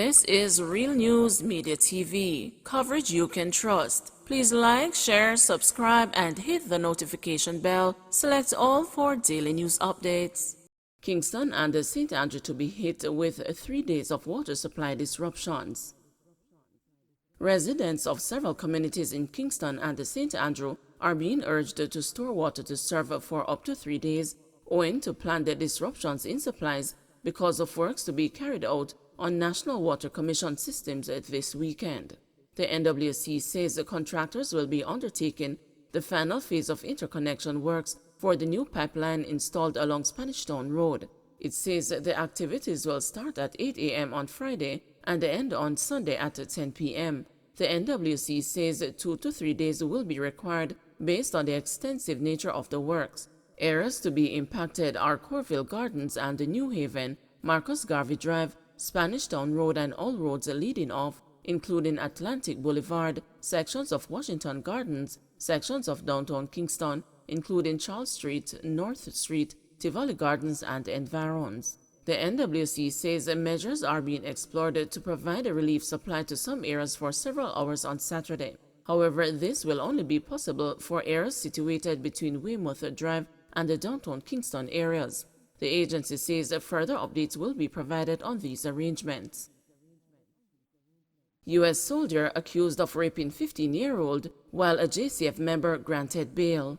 This is Real News Media TV, coverage you can trust. Please like, share, subscribe, and hit the notification bell. Select all for daily news updates. Kingston and St. Andrew to be hit with 3 days of water supply disruptions. Residents of several communities in Kingston and St. Andrew are being urged to store water to serve for up to 3 days, owing to planned disruptions in supplies because of works to be carried out on National Water Commission systems this weekend. The NWC says the contractors will be undertaking the final phase of interconnection works for the new pipeline installed along Spanish Town Road. It says the activities will start at 8 a.m. on Friday and end on Sunday at 10 p.m. The NWC says 2 to 3 days will be required based on the extensive nature of the works. Areas to be impacted are Corville Gardens and New Haven, Marcus Garvey Drive, Spanish Town Road, and all roads leading off, including Atlantic Boulevard, sections of Washington Gardens, sections of downtown Kingston, including Charles Street, North Street, Tivoli Gardens, and environs. The NWC says measures are being explored to provide a relief supply to some areas for several hours on Saturday. However, this will only be possible for areas situated between Weymouth Drive and the downtown Kingston areas. The agency says further updates will be provided on these arrangements. U.S. soldier accused of raping 15-year-old while a JCF member granted bail.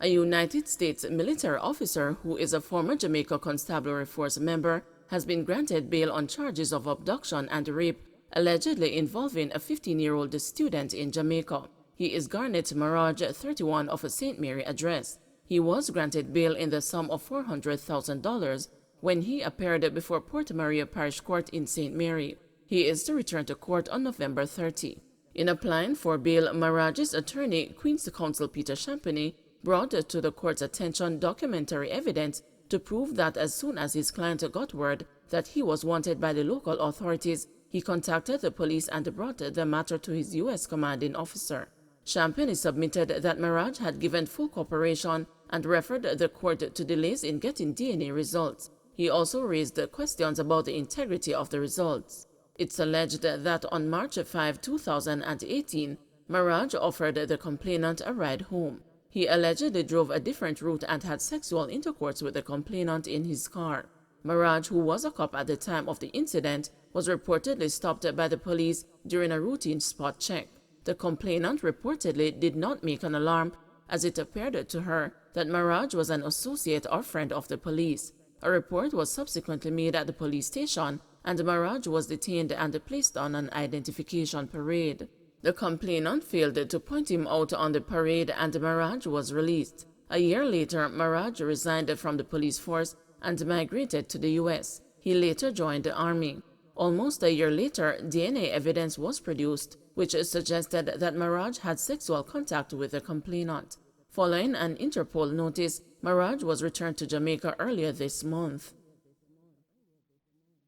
A United States military officer who is a former Jamaica Constabulary Force member has been granted bail on charges of abduction and rape allegedly involving a 15-year-old student in Jamaica. He is Garnet Maraj, 31, of a St. Mary address. He was granted bail in the sum of $400,000 when he appeared before Porta Maria Parish Court in St. Mary. He is to return to court on November 30. In applying for bail, Maraj's attorney, Queen's Counsel Peter Champagny, brought to the court's attention documentary evidence to prove that as soon as his client got word that he was wanted by the local authorities, he contacted the police and brought the matter to his U.S. commanding officer. Champagny submitted that Maraj had given full cooperation and referred the court to delays in getting DNA results. He also raised questions about the integrity of the results. It's alleged that on March 5, 2018, Maraj offered the complainant a ride home. He allegedly drove a different route and had sexual intercourse with the complainant in his car. Maraj, who was a cop at the time of the incident, was reportedly stopped by the police during a routine spot check. The complainant reportedly did not make an alarm, as it appeared to her that Maraj was an associate or friend of the police. A report was subsequently made at the police station, and Maraj was detained and placed on an identification parade. The complainant failed to point him out on the parade, and Maraj was released. A year later, Maraj resigned from the police force and migrated to the U.S. He later joined the Army. Almost a year later, DNA evidence was produced, which suggested that Maraj had sexual contact with the complainant. Following an Interpol notice, Maraj was returned to Jamaica earlier this month.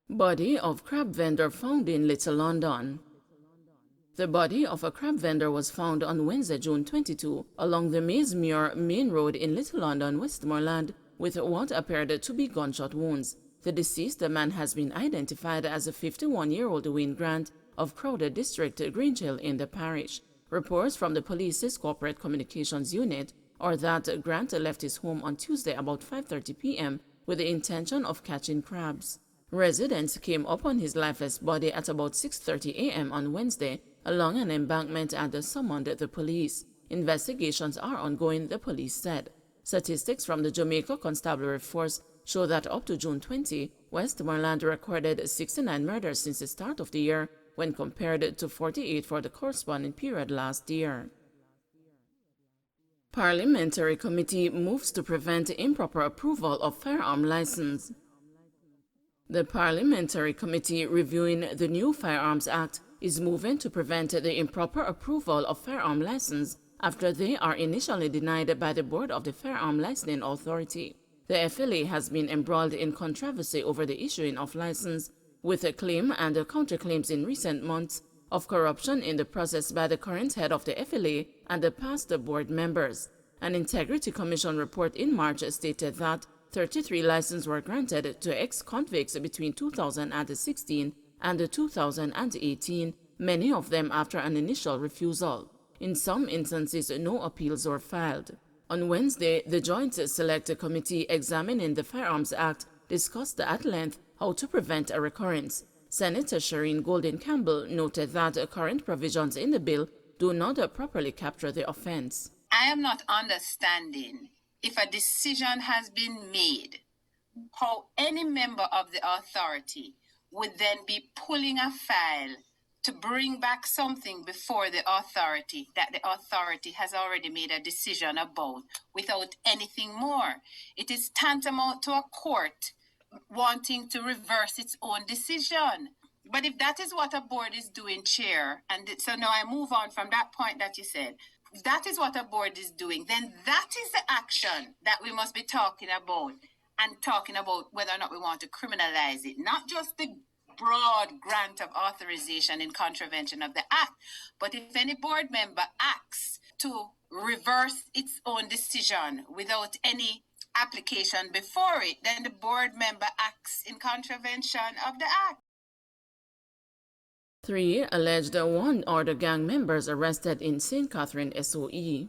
Body of crab vendor found in Little London. The body of a crab vendor was found on Wednesday, June 22, along the Maysmuir Main Road in Little London, Westmoreland, with what appeared to be gunshot wounds. The deceased man has been identified as a 51-year-old Wayne Grant of Crowder District, Greenhill in the parish. Reports from the police's corporate communications unit are that Grant left his home on Tuesday about 5:30 p.m. with the intention of catching crabs. Residents came upon his lifeless body at about 6:30 a.m. on Wednesday along an embankment and summoned the police. Investigations are ongoing, the police said. Statistics from the Jamaica Constabulary Force show that up to June 20, Westmoreland recorded 69 murders since the start of the year, when compared to 48 for the corresponding period last year. Parliamentary Committee moves to prevent improper approval of firearm license. The Parliamentary Committee reviewing the new Firearms Act is moving to prevent the improper approval of firearm license after they are initially denied by the board of the Firearm Licensing Authority. The FLA has been embroiled in controversy over the issuing of license, with a claim and counterclaims in recent months of corruption in the process by the current head of the FLA and the past board members. An Integrity Commission report in March stated that 33 licenses were granted to ex-convicts between 2016 and 2018, many of them after an initial refusal. In some instances, no appeals were filed. On Wednesday, the Joint Select Committee examining the Firearms Act discussed at length how to prevent a recurrence. Senator Shireen Golden Campbell noted that current provisions in the bill do not properly capture the offense. I am not understanding if a decision has been made, how any member of the authority would then be pulling a file to bring back something before the authority that the authority has already made a decision about without anything more. It is tantamount to a court wanting to reverse its own decision. But if that is what a board is doing, Chair, and so now I move on from that point that you said, if that is what a board is doing, then that is the action that we must be talking about, and talking about whether or not we want to criminalize it, not just the broad grant of authorization in contravention of the act, but if any board member acts to reverse its own decision without any application before it, then the board member acts in contravention of the act. 3 alleged One Order gang members arrested in St. Catherine SOE.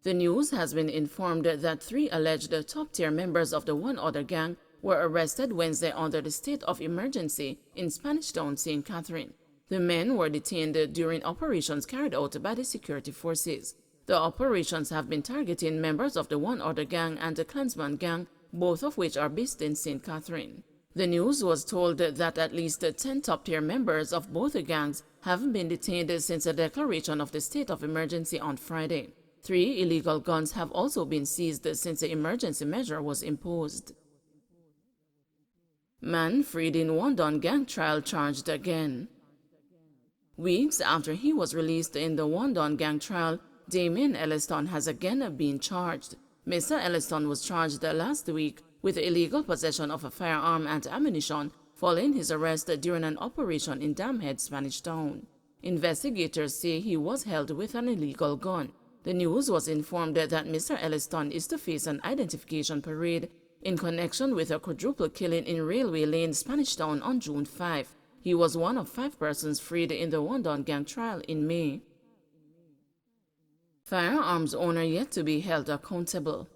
The news has been informed that 3 alleged top-tier members of the One Order gang were arrested Wednesday under the state of emergency in Spanish Town, St. Catherine. The men were detained during operations carried out by the security forces. The operations have been targeting members of the One Order gang and the Klansman gang, both of which are based in St. Catherine. The news was told that at least 10 top-tier members of both the gangs have been detained since the declaration of the state of emergency on Friday. 3 illegal guns have also been seized since the emergency measure was imposed. Man freed in Wandon gang trial charged again. Weeks after he was released in the Wandon gang trial, Damien Elliston has again been charged. Mr. Elliston was charged last week with illegal possession of a firearm and ammunition following his arrest during an operation in Damhead, Spanish Town. Investigators say he was held with an illegal gun. The news was informed that Mr. Elliston is to face an identification parade in connection with a quadruple killing in Railway Lane, Spanish Town on June 5. He was one of 5 persons freed in the Wandon gang trial in May. Firearms owner yet to be held accountable.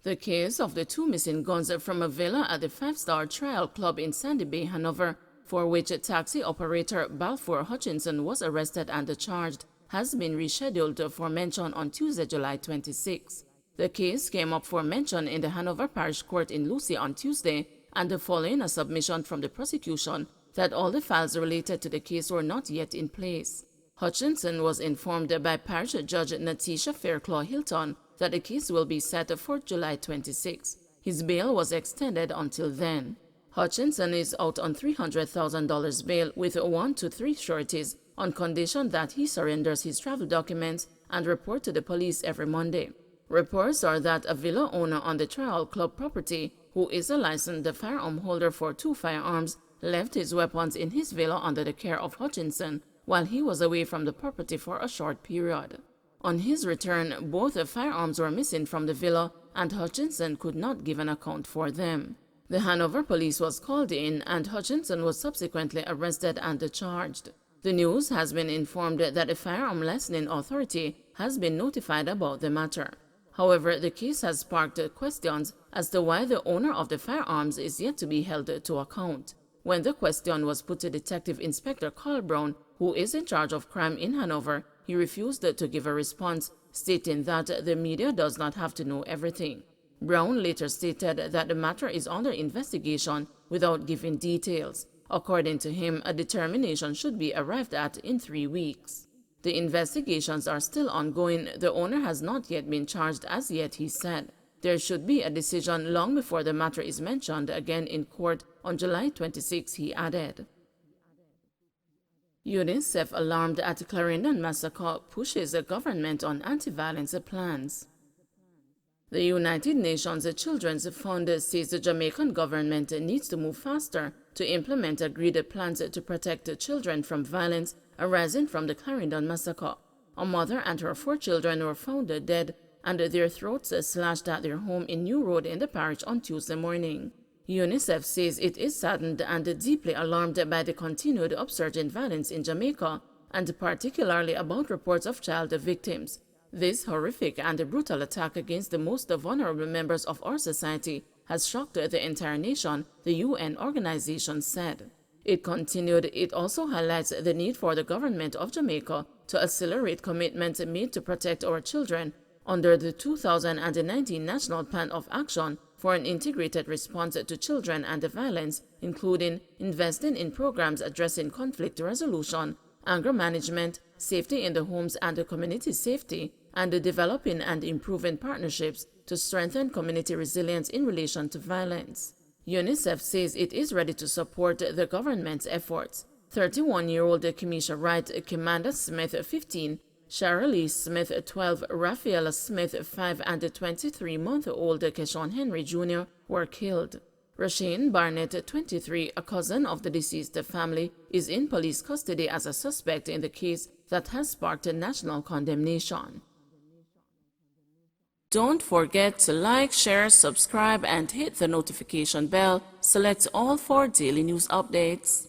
The case of the 2 missing guns from a villa at the 5-Star Trial Club in Sandy Bay, Hanover, for which taxi operator Balfour Hutchinson was arrested and charged, has been rescheduled for mention on Tuesday, July 26. The case came up for mention in the Hanover Parish Court in Lucy on Tuesday, and following a submission from the prosecution that all the files related to the case were not yet in place. Hutchinson was informed by Parish Judge Natisha Fairclough Hilton that the case will be set for July 26. His bail was extended until then. Hutchinson is out on $300,000 bail with 1 to 3 sureties on condition that he surrenders his travel documents and report to the police every Monday. Reports are that a villa owner on the Trial Club property, who is a licensed firearm holder for 2 firearms, left his weapons in his villa under the care of Hutchinson while he was away from the property for a short period. On his return, both the firearms were missing from the villa and Hutchinson could not give an account for them. The Hanover police was called in and Hutchinson was subsequently arrested and charged. The news has been informed that the Firearm Licensing Authority has been notified about the matter. However, the case has sparked questions as to why the owner of the firearms is yet to be held to account. When the question was put to Detective Inspector Carl Brown, who is in charge of crime in Hanover, he refused to give a response, stating that the media does not have to know everything. Brown later stated that the matter is under investigation without giving details. According to him, a determination should be arrived at in 3 weeks. The investigations are still ongoing. The owner has not yet been charged as yet, he said. There should be a decision long before the matter is mentioned again in court on July 26, he added. UNICEF alarmed at Clarendon massacre pushes the government on anti-violence plans. The United Nations Children's Fund says the Jamaican government needs to move faster to implement agreed plans to protect children from violence arising from the Clarendon massacre. A mother and her 4 children were found dead and their throats slashed at their home in New Road in the parish on Tuesday morning. UNICEF says it is saddened and deeply alarmed by the continued upsurge in violence in Jamaica, and particularly about reports of child victims. This horrific and brutal attack against the most vulnerable members of our society has shocked the entire nation, the UN organization said. It continued, it also highlights the need for the government of Jamaica to accelerate commitments made to protect our children under the 2019 National Plan of Action for an integrated response to children and violence, including investing in programs addressing conflict resolution, anger management, safety in the homes and community safety, and developing and improving partnerships to strengthen community resilience in relation to violence. UNICEF says it is ready to support the government's efforts. 31-year-old Kemisha Wright, Kimanda Smith, 15, Shirley Smith, 12, Raphael Smith, 5, and 23-month-old Keshawn Henry Jr. were killed. Rasheen Barnett, 23, a cousin of the deceased family, is in police custody as a suspect in the case that has sparked national condemnation. Don't forget to like, share, subscribe, and hit the notification bell. Select all for daily news updates.